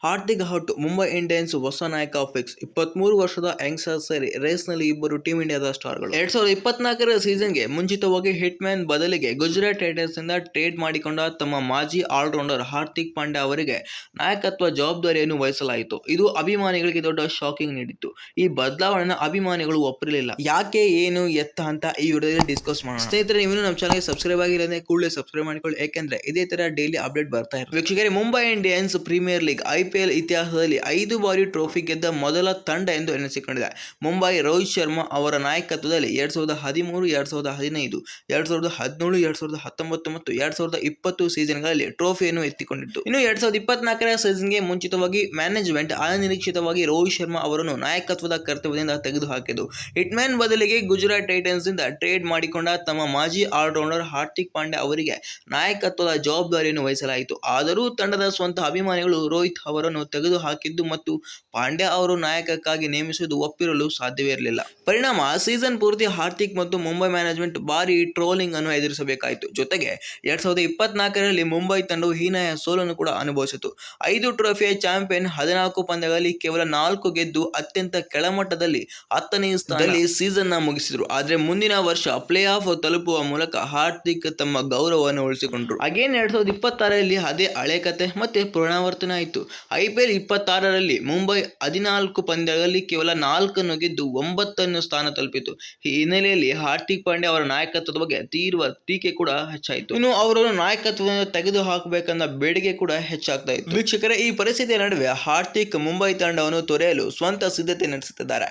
Hardik out, Mumbai Indians ಹೊಸ ನಾಯಕ fix. 23 ವರ್ಷದ ಯಂಗ್ಸ್ಟರ್ ಸೇರಿ ರೇಸ್ನಲ್ಲಿ ಇಬ್ಬರು ಟೀಮ್ ಇಂಡಿಯಾದ ಸ್ಟಾರ್ಗಳು. 2024ರ ಸೀಸನ್ಗೆ ಮುಂಚಿತವಾಗಿ ಹಿಟ್ ಮ್ಯಾನ್ ಬದಲಿಗೆ ಗುಜರಾತ್ ಟೈಟನ್ಸ್ನಿಂದ ಟ್ರೇಡ್ ಮಾಡಿಕೊಂಡ ತಮ್ಮ ಮಾಜಿ ಆಲ್ರೌಂಡರ್ ಹಾರ್ದಿಕ್ ಪಾಂಡ್ಯ ಅವರಿಗೆ ನಾಯಕತ್ವ ಜವಾಬ್ದಾರಿಯನ್ನು ವಹಿಸಲಾಯಿತು. ಇದು ಅಭಿಮಾನಿಗಳಿಗೆ ದೊಡ್ಡ ಶಾಕಿಂಗ್ ನೀಡಿತ್ತು. ಈ ಬದಲಾವಣೆಯನ್ನು ಅಭಿಮಾನಿಗಳು ಒಪ್ಪಿರಲಿಲ್ಲ. ಯಾಕೆ, ಏನು, ಎತ್ತ ಅಂತ ಈ ವಿಡಿಯೋದಲ್ಲಿ ಡಿಸ್ಕಸ್ ಮಾಡೋಣ. ಸ್ನೇಹಿತರೆ, ನೀವು ನಮ್ಮ ಚಾನಲ್ಗೆ ಸಬ್ಸ್ಕ್ರೈಬ್ ಆಗಿಲ್ಲ ಕೂಡಲೇ ಸಬ್ಸ್ಕ್ರೈಬ್ ಮಾಡಿಕೊಳ್ಳಿ, ಯಾಕೆಂದ್ರೆ ಇದೇ ತರ ಡೈಲಿ ಅಪ್ಡೇಟ್ ಬರ್ತಾ ಇರುತ್ತೆ. ವೀಕ್ಷಕರೇ, Mumbai Indians premier league IPL ಇತಿಹಾಸದಲ್ಲಿ 5 ಬಾರಿ ಟ್ರೋಫಿ ಗೆದ್ದ ಮೊದಲ ತಂಡ ಎಂದು ಎನಿಸಿಕೊಂಡಿದೆ. ಮುಂಬೈ ರೋಹಿತ್ ಶರ್ಮಾ ಅವರ ನಾಯಕತ್ವದಲ್ಲಿ 2013, 2015, 2017, 2019 ಮತ್ತು 2020 ಸೀಸನ್ಗಳಲ್ಲಿ ಟ್ರೋಫಿಯನ್ನು ಎತ್ತಿಕೊಂಡಿತ್ತು. ಇನ್ನು 2024ರ ಸೀಸನ್ಗೆ ಮುಂಚಿತವಾಗಿ ಮ್ಯಾನೇಜ್ಮೆಂಟ್ ಅನಿರೀಕ್ಷಿತವಾಗಿ ರೋಹಿತ್ ಶರ್ಮಾ ಅವರನ್ನು ನಾಯಕತ್ವದ ಕರ್ತವ್ಯದಿಂದ ತೆಗೆದುಹಾಕಿದ್ದು, ಹಿಟ್ಮ್ಯಾನ್ ಬದಲಿಗೆ ಗುಜರಾತ್ ಟೈಟನ್ಸ್ನಿಂದ ಟ್ರೇಡ್ ಮಾಡಿಕೊಂಡ ತಮ್ಮ ಮಾಜಿ ಆಲ್ರೌಂಡರ್ ಹಾರ್ದಿಕ್ ಪಾಂಡ್ಯ ಅವರಿಗೆ ನಾಯಕತ್ವದ ಜವಾಬ್ದಾರಿಯನ್ನು ವಹಿಸಲಾಯಿತು. ಆದರೂ ತಂಡದ ಸ್ವಂತ ಅಭಿಮಾನಿಗಳು ರೋಹಿತ್ ಅವರನ್ನು ತೆಗೆದುಹಾಕಿದ್ದು ಮತ್ತು ಪಾಂಡ್ಯ ಅವರು ನಾಯಕಕ್ಕಾಗಿ ನೇಮಿಸುವುದು ಒಪ್ಪಿರಲು ಸಾಧ್ಯವೇ ಇರಲಿಲ್ಲ. ಪರಿಣಾಮ ಸೀಸನ್ ಪೂರ್ತಿ ಹಾರ್ದಿಕ್ ಮತ್ತು ಮುಂಬೈ ಮ್ಯಾನೇಜ್ಮೆಂಟ್ ಭಾರಿ ಟ್ರೋಲಿಂಗ್ ಅನ್ನು ಎದುರಿಸಬೇಕಾಯಿತು. ಜೊತೆಗೆ 2024ರಲ್ಲಿ ಮುಂಬೈ ತಂಡವು ಹೀನಾಯ ಸೋಲನ್ನು ಕೂಡ ಅನುಭವಿಸಿತು. 5 ಟ್ರೋಫಿಯ ಚಾಂಪಿಯನ್ 14 ಪಂದ್ಯಗಳಲ್ಲಿ ಕೇವಲ 4 ಗೆದ್ದು ಅತ್ಯಂತ ಕೆಳಮಟ್ಟದಲ್ಲಿ 10ನೇ ಸ್ಥಾನದಲ್ಲಿ ಸೀಸನ್ ಮುಗಿಸಿದರು. ಆದರೆ ಮುಂದಿನ ವರ್ಷ ಪ್ಲೇ ಆಫ್ ತಲುಪುವ ಮೂಲಕ ಹಾರ್ದಿಕ್ ತಮ್ಮ ಗೌರವವನ್ನು ಉಳಿಸಿಕೊಂಡರು. ಅಗೇನ್ 2026ರಲ್ಲಿ ಅದೇ ಹಳೆ ಕತೆ ಮತ್ತೆ ಪುನರಾವರ್ತನೆ ಆಯಿತು. IPL 26ರಲ್ಲಿ ಮುಂಬೈ 14 ಪಂದ್ಯಗಳಲ್ಲಿ ಕೇವಲ 4 ಗೆದ್ದು 9ನೇ ಸ್ಥಾನ ತಲುಪಿತು. ಈ ಹಿನ್ನೆಲೆಯಲ್ಲಿ ಹಾರ್ದಿಕ್ ಪಾಂಡ್ಯ ಅವರ ನಾಯಕತ್ವದ ಬಗ್ಗೆ ತೀವ್ರ ಟೀಕೆ ಕೂಡ ಹೆಚ್ಚಾಯಿತು. ಇನ್ನು ಅವರನ್ನು ನಾಯಕತ್ವದಿಂದ ತೆಗೆದು ಹಾಕಬೇಕೆಂದ ಬೇಡಿಕೆ ಕೂಡ ಹೆಚ್ಚಾಗ್ತಾ ಇತ್ತು. ವೀಕ್ಷಕರೇ, ಈ ಪರಿಸ್ಥಿತಿಯ ನಡುವೆ ಹಾರ್ದಿಕ್ ಮುಂಬೈ ತಂಡವನ್ನು ತೊರೆಯಲು ಸ್ವಂತ ಸಿದ್ಧತೆ ನಡೆಸುತ್ತಿದ್ದಾರೆ.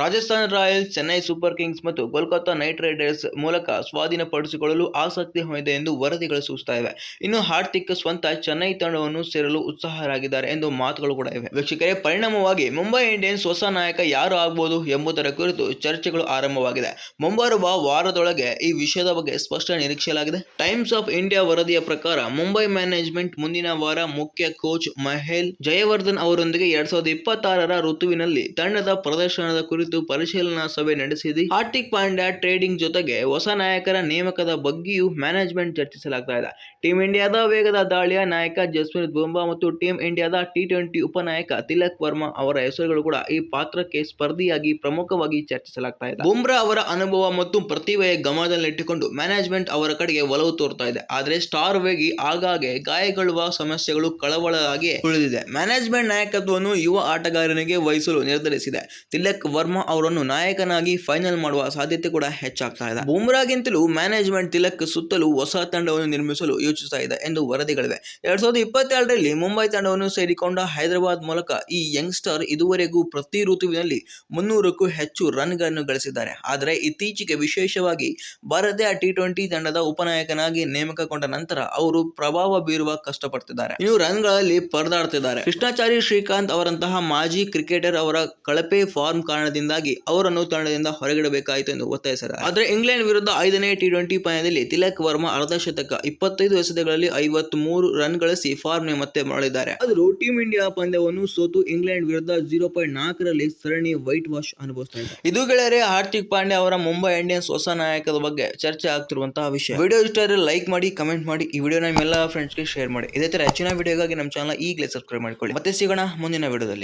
Rajasthan Royals, Chennai super Kings ಮತ್ತು ಕೋಲ್ಕತ್ತಾ ನೈಟ್ ರೈಡರ್ಸ್ ಮೂಲಕ ಸ್ವಾಧೀನಪಡಿಸಿಕೊಳ್ಳಲು ಆಸಕ್ತಿ ಹೊಂದಿದೆ ಎಂದು ವರದಿಗಳು ಸೂಚಿಸ್ತಾ ಇವೆ. ಇನ್ನು ಹಾರ್ದಿಕ್ ಸ್ವಂತ ಚೆನ್ನೈ ತಂಡವನ್ನು ಸೇರಲು ಉತ್ಸಾಹರಾಗಿದ್ದಾರೆ ಎಂದು ಮಾತುಗಳು ಕೂಡ ಇವೆ. ವೀಕ್ಷಕರೇ, ಪರಿಣಾಮವಾಗಿ ಮುಂಬೈ ಇಂಡಿಯನ್ಸ್ ಹೊಸ ನಾಯಕ ಯಾರು ಆಗಬಹುದು ಎಂಬುದರ ಕುರಿತು ಚರ್ಚೆಗಳು ಆರಂಭವಾಗಿದೆ. ಮುಂಬರುವ ವಾರದೊಳಗೆ ಈ ವಿಷಯದ ಬಗ್ಗೆ ಸ್ಪಷ್ಟ ನಿರೀಕ್ಷೆಯಾಗಿದೆ. ಟೈಮ್ಸ್ ಆಫ್ ಇಂಡಿಯಾ ವರದಿಯ ಪ್ರಕಾರ ಮುಂಬೈ ಮ್ಯಾನೇಜ್ಮೆಂಟ್ ಮುಂದಿನ ವಾರ ಮುಖ್ಯ ಕೋಚ್ ಮಹೇಲ್ ಜಯವರ್ಧನ್ ಅವರೊಂದಿಗೆ 2026ರ ಋತುವಿನಲ್ಲಿ ತಂಡದ ಪ್ರದರ್ಶನದ ಕುರಿತು ಪರಿಶೀಲನಾ ಸಭೆ ನಡೆಸಿದೆ. ಹಾರ್ದಿಕ್ ಪಾಂಡ್ಯ ಟ್ರೇಡಿಂಗ್ ಜೊತೆಗೆ ಹೊಸ ನಾಯಕರ ನೇಮಕದ ಬಗ್ಗೆಯೂ ಮ್ಯಾನೇಜ್ಮೆಂಟ್ ಚರ್ಚಿಸಲಾಗ್ತಾ ಇದೆ. ಟೀಮ್ ಇಂಡಿಯಾದ ವೇಗದ ದಾಳಿಯ ನಾಯಕ ಜಸ್ಪ್ರೀತ್ ಬುಮ್ರಾ ಮತ್ತು ಟೀಮ್ ಇಂಡಿಯಾದ T20 ಉಪನಾಯಕ ತಿಲಕ್ ವರ್ಮಾ ಅವರ ಹೆಸರುಗಳು ಕೂಡ ಈ ಪಾತ್ರಕ್ಕೆ ಸ್ಪರ್ಧಿಯಾಗಿ ಪ್ರಮುಖವಾಗಿ ಚರ್ಚಿಸಲಾಗ್ತಾ ಇದೆ. ಬುಮ್ರಾ ಅವರ ಅನುಭವ ಮತ್ತು ಪ್ರತಿಭೆಯ ಗಮನದಲ್ಲಿಟ್ಟುಕೊಂಡು ಮ್ಯಾನೇಜ್ಮೆಂಟ್ ಅವರ ಕಡೆಗೆ ಒಲವು ತೋರ್ತಾ ಇದೆ. ಆದರೆ ಸ್ಟಾರ್ ವೇಗಿ ಆಗಾಗ್ಗೆ ಗಾಯಗೊಳ್ಳುವ ಸಮಸ್ಯೆಗಳು ಕಳವಳವಾಗಿ ಉಳಿದಿದೆ. ಮ್ಯಾನೇಜ್ಮೆಂಟ್ ನಾಯಕತ್ವವನ್ನು ಯುವ ಆಟಗಾರನಿಗೆ ವಹಿಸಲು ನಿರ್ಧರಿಸಿದೆ. ತಿಲಕ್ ವರ್ಮಾ ಅವರನ್ನು ನಾಯಕನಾಗಿ ಫೈನಲ್ ಮಾಡುವ ಸಾಧ್ಯತೆ ಕೂಡ ಹೆಚ್ಚಾಗ್ತಾ ಇದೆ. ಬುಮ್ರಾಗಿಂತಲೂ ಮ್ಯಾನೇಜ್ಮೆಂಟ್ ತಿಲಕ್ ಸುತ್ತಲೂ ಹೊಸ ತಂಡವನ್ನು ನಿರ್ಮಿಸಲು ಯೋಚಿಸ್ತಾ ಇದೆ ಎಂದು ವರದಿಗಳಿವೆ. 2022ರಲ್ಲಿ ಮುಂಬೈ ತಂಡವನ್ನು ಸೇರಿಕೊಂಡ ಹೈದರಾಬಾದ್ ಮೂಲಕ ಈ ಯಂಗ್ಸ್ಟರ್ ಇದುವರೆಗೂ ಪ್ರತಿ ಋತುವಿನಲ್ಲಿ 300ಕ್ಕೂ ಹೆಚ್ಚು ರನ್ಗಳನ್ನು ಗಳಿಸಿದ್ದಾರೆ. ಆದರೆ ಇತ್ತೀಚೆಗೆ ವಿಶೇಷವಾಗಿ ಭಾರತೀಯ T20 ತಂಡದ ಉಪನಾಯಕನಾಗಿ ನೇಮಕಗೊಂಡ ನಂತರ ಅವರು ಪ್ರಭಾವ ಬೀರುವ ಕಷ್ಟಪಡ್ತಿದ್ದಾರೆ. ಇನ್ನು ರನ್ಗಳಲ್ಲಿ ಪರದಾಡ್ತಿದ್ದಾರೆ. ಕೃಷ್ಣಾಚಾರಿ ಶ್ರೀಕಾಂತ್ ಅವರಂತಹ ಮಾಜಿ ಕ್ರಿಕೆಟರ್ ಅವರ ಕಳಪೆ ಫಾರ್ಮ್ ಕಾರಣದಿಂದಾಗಿ ಅವರನ್ನು ತಂಡದಿಂದ ಹೊರಗಿಡಬೇಕಾಯಿತು ಎಂದು ಒತ್ತಾಯಿಸಿದ್ದಾರೆ. ಆದರೆ ಇಂಗ್ಲೆಂಡ್ ವಿರುದ್ಧ 5ನೇ T20 ಪಂದ್ಯದಲ್ಲಿ ತಿಲಕ್ ವರ್ಮಾ ಅರ್ಧಶತಕ, 25 ಎಸೆತಗಳಲ್ಲಿ 53 ರನ್ ಗಳಿಸಿ ಫಾರ್ಮ್ಗೆ ಮತ್ತೆ ಮರಳಿದ್ದಾರೆ. ಆದರೂ ಟೀಮ್ ಇಂಡಿಯಾ ಪಂದ್ಯವನ್ನು ಸೋತು ಇಂಗ್ಲೆಂಡ್ ವಿರುದ್ಧ 0.4ರಲ್ಲಿ ಸರಣಿ ವೈಟ್ ವಾಶ್ ಅನುಭವಿಸ್ತಾ ಇದೆ. ಇದು ಗೆಳೆಯರೇ, ಹಾರ್ದಿಕ್ ಪಾಂಡ್ಯ ಅವರ ಮುಂಬೈ ಇಂಡಿಯನ್ಸ್ ಹೊಸ ನಾಯಕದ ಬಗ್ಗೆ ಚರ್ಚೆ ಆಗ್ತಿರುವಂತಹ ವಿಷಯ. ವಿಡಿಯೋ ಇಷ್ಟ ಆದರೆ ಲೈಕ್ ಮಾಡಿ, ಕಮೆಂಟ್ ಮಾಡಿ, ಈ ವಿಡಿಯೋನ ನಿಮ್ಮೆಲ್ಲ ಫ್ರೆಂಡ್ಸ್ಗೆ ಶೇರ್ ಮಾಡಿ. ಇದೇ ತರ ಹೆಚ್ಚಿನ ವಿಡಿಯೋಗಾಗಿ ನಮ್ಮ ಚಾನಲ್ ಈಗಲೇ ಸಬ್ಸ್ಕ್ರೈಬ್ ಮಾಡಿಕೊಳ್ಳಿ. ಮತ್ತೆ ಸಿಗೋಣ ಮುಂದಿನ ವಿಡಿಯೋದಲ್ಲಿ.